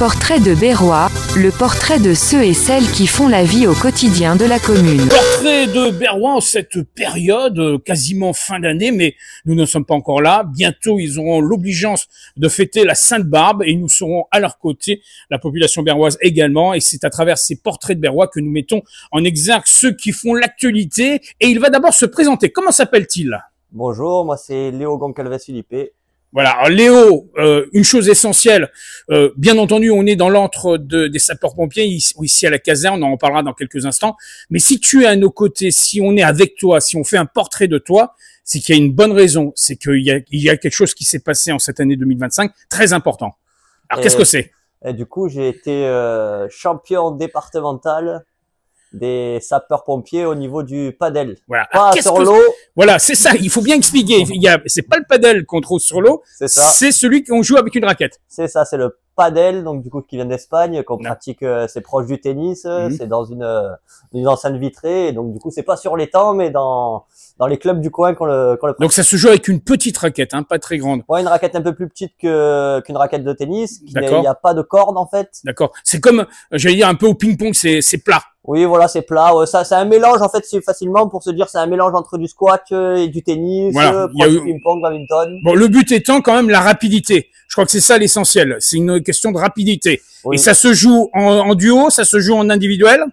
Portrait de Berrois, le portrait de ceux et celles qui font la vie au quotidien de la commune. Portrait de Berrois en cette période, quasiment fin d'année, mais nous ne sommes pas encore là. Bientôt, ils auront l'obligeance de fêter la Sainte-Barbe et nous serons à leur côté, la population berroise également. Et c'est à travers ces portraits de Berrois que nous mettons en exergue ceux qui font l'actualité. Et il va d'abord se présenter. Comment s'appelle-t-il ? Bonjour, moi c'est Léo Goncalves Philippe. Voilà, alors Léo, une chose essentielle, bien entendu, on est dans l'antre des sapeurs-pompiers, ici à la caserne, on en parlera dans quelques instants, mais si tu es à nos côtés, si on est avec toi, si on fait un portrait de toi, c'est qu'il y a une bonne raison, c'est qu'il y a quelque chose qui s'est passé en cette année 2025, très important. Alors qu'est-ce que c'est ? Et du coup, j'ai été champion départemental des sapeurs-pompiers au niveau du padel. Voilà. Pas sur l'eau. Voilà, c'est ça. Il faut bien expliquer. C'est pas le padel qu'on trouve sur l'eau. C'est ça. C'est celui qu'on joue avec une raquette. C'est ça, c'est le padel, donc du coup qui vient d'Espagne, qu'on pratique, c'est proche du tennis, c'est dans une enceinte vitrée, et donc du coup c'est pas sur l'étang, mais dans les clubs du coin qu'on le pratique. Donc ça se joue avec une petite raquette, hein, pas très grande. Ouais, une raquette un peu plus petite qu'une raquette de tennis. D'accord. Il n'y a pas de corde en fait. D'accord. C'est comme, j'allais dire un peu au ping-pong, c'est plat. Oui, voilà, c'est plat. Ouais, ça, c'est un mélange, en fait, c'est facilement pour se dire, c'est un mélange entre du squash et du tennis, voilà. Du ping-pong, badminton. Bon, le but étant quand même la rapidité. Je crois que c'est ça l'essentiel. C'est une question de rapidité. Oui. Et ça se joue en duo, ça se joue en individuel?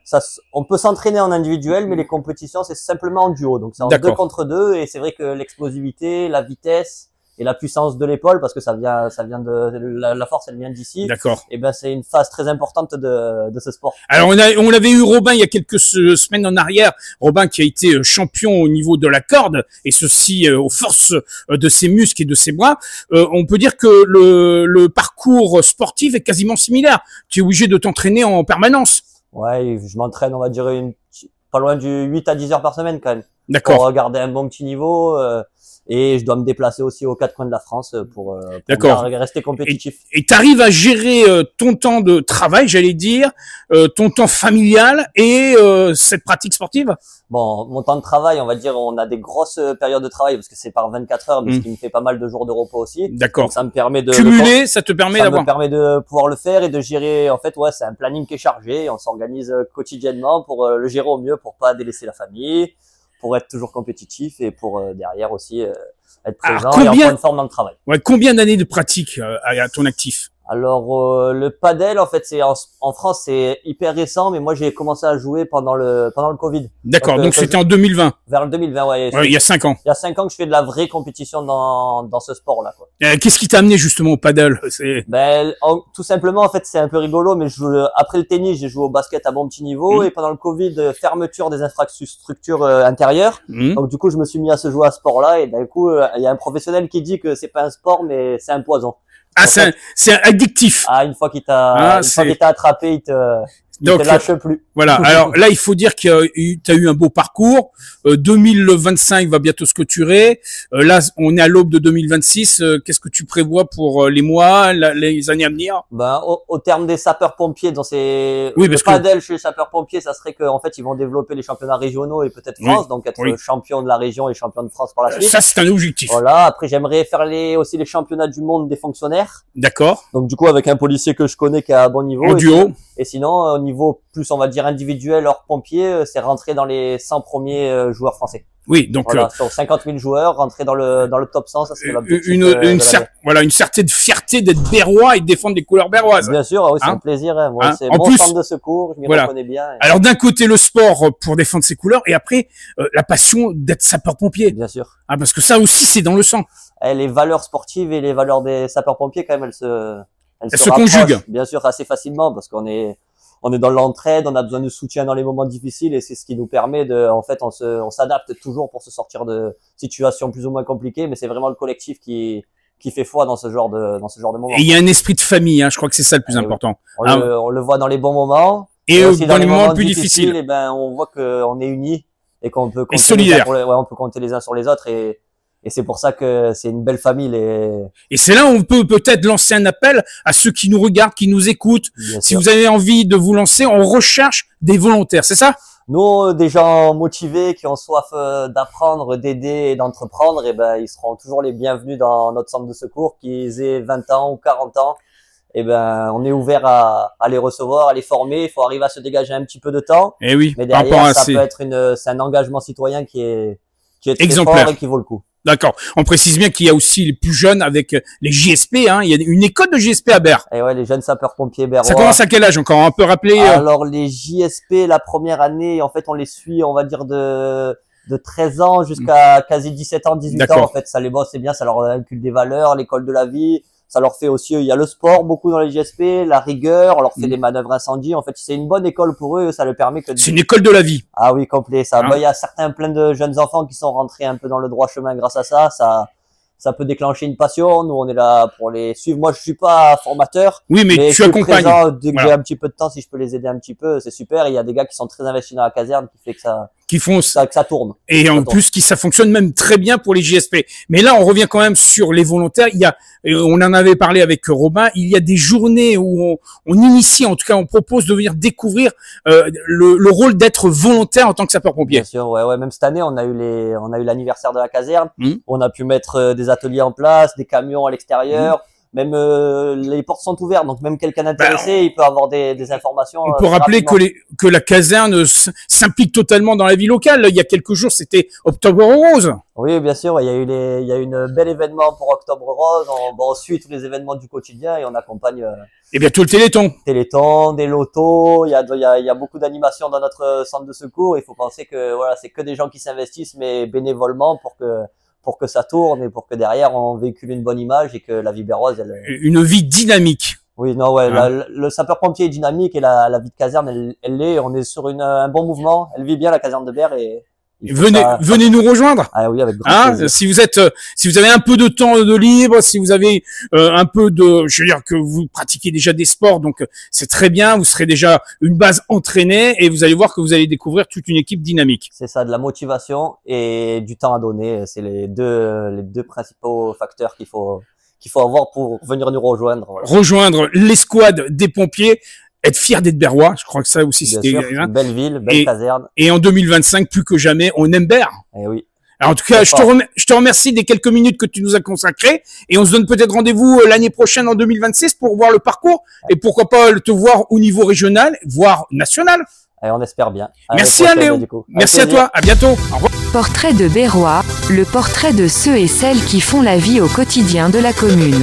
On peut s'entraîner en individuel, mais les compétitions, c'est simplement en duo. Donc, c'est en 2 contre 2, et c'est vrai que l'explosivité, la vitesse, et la puissance de l'épaule, parce que ça vient de la force, elle vient d'ici. D'accord. Et ben c'est une phase très importante de ce sport. Alors on avait eu Robin il y a quelques semaines en arrière, Robin qui a été champion au niveau de la corde, et ceci aux forces de ses muscles et de ses bras. On peut dire que le parcours sportif est quasiment similaire. Tu es obligé de t'entraîner en permanence. Ouais, je m'entraîne, on va dire pas loin du 8 à 10 heures par semaine quand même. D'accord. Pour garder un bon petit niveau. Et je dois me déplacer aussi aux 4 coins de la France pour rester compétitif. Et tu arrives à gérer ton temps de travail, j'allais dire, ton temps familial et cette pratique sportive? Bon, mon temps de travail, on va dire, on a des grosses périodes de travail parce que c'est par 24 heures, mais ce qui me fait pas mal de jours de repos aussi. D'accord. Donc ça me permet de cumuler, ça te permet d'avoir. Ça me permet de pouvoir le faire et de gérer. En fait, ouais, c'est un planning qui est chargé. On s'organise quotidiennement pour le gérer au mieux, pour pas délaisser la famille, pour être toujours compétitif et pour derrière aussi être présent et en bonne forme dans le travail. Ouais, combien d'années de pratique à ton actif? Alors le padel, en fait, c'est en France, c'est hyper récent, mais moi j'ai commencé à jouer pendant le Covid. D'accord, donc c'était en 2020. Vers le 2020, ouais. Il y a 5 ans. Il y a 5 ans que je fais de la vraie compétition dans ce sport-là, quoi. Qu'est-ce qui t'a amené justement au padel? Tout simplement, en fait, c'est un peu rigolo, mais après le tennis, j'ai joué au basket à bon petit niveau, et pendant le Covid, fermeture des infrastructures intérieures. Donc du coup, je me suis mis à se jouer à ce sport-là, et d'un coup, il y a un professionnel qui dit que c'est pas un sport, mais c'est un poison. Ah, c'est addictif. Ah, une fois qu'il t'a attrapé, il te lâche plus. Voilà. Alors là, il faut dire que tu as eu un beau parcours. 2025 va bientôt se clôturer. Là, on est à l'aube de 2026. Qu'est-ce que tu prévois pour les mois, les années à venir? Au terme des sapeurs-pompiers, dans le padel chez les sapeurs-pompiers, ça serait qu'en fait, ils vont développer les championnats régionaux et peut-être France, donc être champion de la région et champion de France par la suite. Ça, c'est un objectif. Voilà. Après, j'aimerais faire aussi les championnats du monde des fonctionnaires. D'accord. Donc, du coup, avec un policier que je connais qui est à bon niveau. En duo. Et sinon, au niveau plus, on va dire, individuel hors pompier, c'est rentrer dans les 100 premiers joueurs français. Oui, donc voilà, sur 50 000 joueurs, rentrer dans le top 100, ça serait l'objectif. Une certaine fierté d'être berrois et de défendre les couleurs berroises. Bien sûr, c'est un plaisir. Moi, c'est mon centre de secours, je m'y reconnais bien. Alors d'un côté le sport pour défendre ses couleurs et après la passion d'être sapeur-pompier. Bien sûr. Parce que ça aussi c'est dans le sang. Les valeurs sportives et les valeurs des sapeurs-pompiers, quand même, elles se conjuguent. Bien sûr, assez facilement parce qu'on est dans l'entraide, on a besoin de soutien dans les moments difficiles et c'est ce qui nous permet en fait, on s'adapte toujours pour se sortir de situations plus ou moins compliquées, mais c'est vraiment le collectif qui fait foi dans ce genre de moment. Et il y a un esprit de famille, je crois que c'est ça le plus important. On le voit dans les bons moments et aussi dans les moments plus difficiles. Et on voit qu'on est unis et qu'on peut compter solidaire. On peut compter les uns sur les autres et c'est pour ça que c'est une belle famille. Et c'est là où on peut peut-être lancer un appel à ceux qui nous regardent, qui nous écoutent. Si vous avez envie de vous lancer, on recherche des volontaires, c'est ça? Nous, des gens motivés, qui ont soif d'apprendre, d'aider et d'entreprendre, ils seront toujours les bienvenus dans notre centre de secours, qu'ils aient 20 ans ou 40 ans. eh ben, on est ouvert à les recevoir, à les former. Il faut arriver à se dégager un petit peu de temps. Et oui. Mais derrière, ça peut être c'est un engagement citoyen qui est très exemplaire fort et qui vaut le coup. D'accord. On précise bien qu'il y a aussi les plus jeunes avec les JSP. Hein. Il y a une école de JSP à Berre. Et ouais, les jeunes sapeurs-pompiers berrois. Ça commence à quel âge encore? On peut rappeler Alors les JSP, la première année, en fait, on les suit, on va dire de 13 ans jusqu'à quasi 17 ans, 18 ans. En fait, ça les bosse, c'est bien, ça leur incule des valeurs, l'école de la vie. Ça leur fait aussi, il y a le sport beaucoup dans les JSP, la rigueur, on leur fait des manœuvres incendies. En fait, c'est une bonne école pour eux, ça leur permet que... C'est une école de la vie. Ah oui, complet. Ça, il y a plein de jeunes enfants qui sont rentrés un peu dans le droit chemin grâce à ça. Ça peut déclencher une passion. Nous, on est là pour les suivre. Moi, je suis pas formateur. Oui, mais tu accompagnes. Dès que j'ai un petit peu de temps, si je peux les aider un petit peu, c'est super. Il y a des gars qui sont très investis dans la caserne qui fait que ça tourne. Et en plus, ça fonctionne même très bien pour les JSP. Mais là, on revient quand même sur les volontaires. On en avait parlé avec Robin. Il y a des journées où on initie, en tout cas, on propose de venir découvrir le rôle d'être volontaire en tant que sapeur-pompier. Bien sûr, ouais. Même cette année, on a eu l'anniversaire de la caserne. On a pu mettre des ateliers en place, des camions à l'extérieur. Même les portes sont ouvertes, donc même quelqu'un intéressé, il peut avoir des informations. On peut rappeler que la caserne s'implique totalement dans la vie locale. Il y a quelques jours, c'était Octobre Rose. Oui, bien sûr. Il y a eu une bel événement pour Octobre Rose. On suit tous les événements du quotidien et on accompagne. Et bientôt le Téléthon. Téléthon, des lotos. Il y a beaucoup d'animations dans notre centre de secours. Il faut penser que voilà, c'est que des gens qui s'investissent, mais bénévolement pour que ça tourne et pour que derrière on véhicule une bonne image et que la vie berroise, une vie dynamique. Oui, non, ouais, le sapeur-pompier est dynamique et la vie de caserne, elle l'est. On est sur un bon mouvement. Elle vit bien la caserne de Berre et venez nous rejoindre. Ah oui, avec grand plaisir. Si vous avez un peu de temps de libre, si vous avez un peu je veux dire que vous pratiquez déjà des sports, donc c'est très bien. Vous serez déjà une base entraînée et vous allez voir que vous allez découvrir toute une équipe dynamique. C'est ça, de la motivation et du temps à donner. C'est les deux principaux facteurs qu'il faut avoir pour venir nous rejoindre. Voilà. Rejoindre l'escouade des pompiers. Être fier d'être berrois, je crois que ça aussi c'était une belle ville, belle caserne. Et en 2025, plus que jamais, on aime Berre. Eh oui. Alors en tout cas, je te remercie des quelques minutes que tu nous as consacrées et on se donne peut-être rendez-vous l'année prochaine en 2026 pour voir le parcours et pourquoi pas te voir au niveau régional, voire national. Et on espère bien. Merci à Léo. Merci à toi. À bientôt. Au revoir. Portrait de Berrois, le portrait de ceux et celles qui font la vie au quotidien de la commune.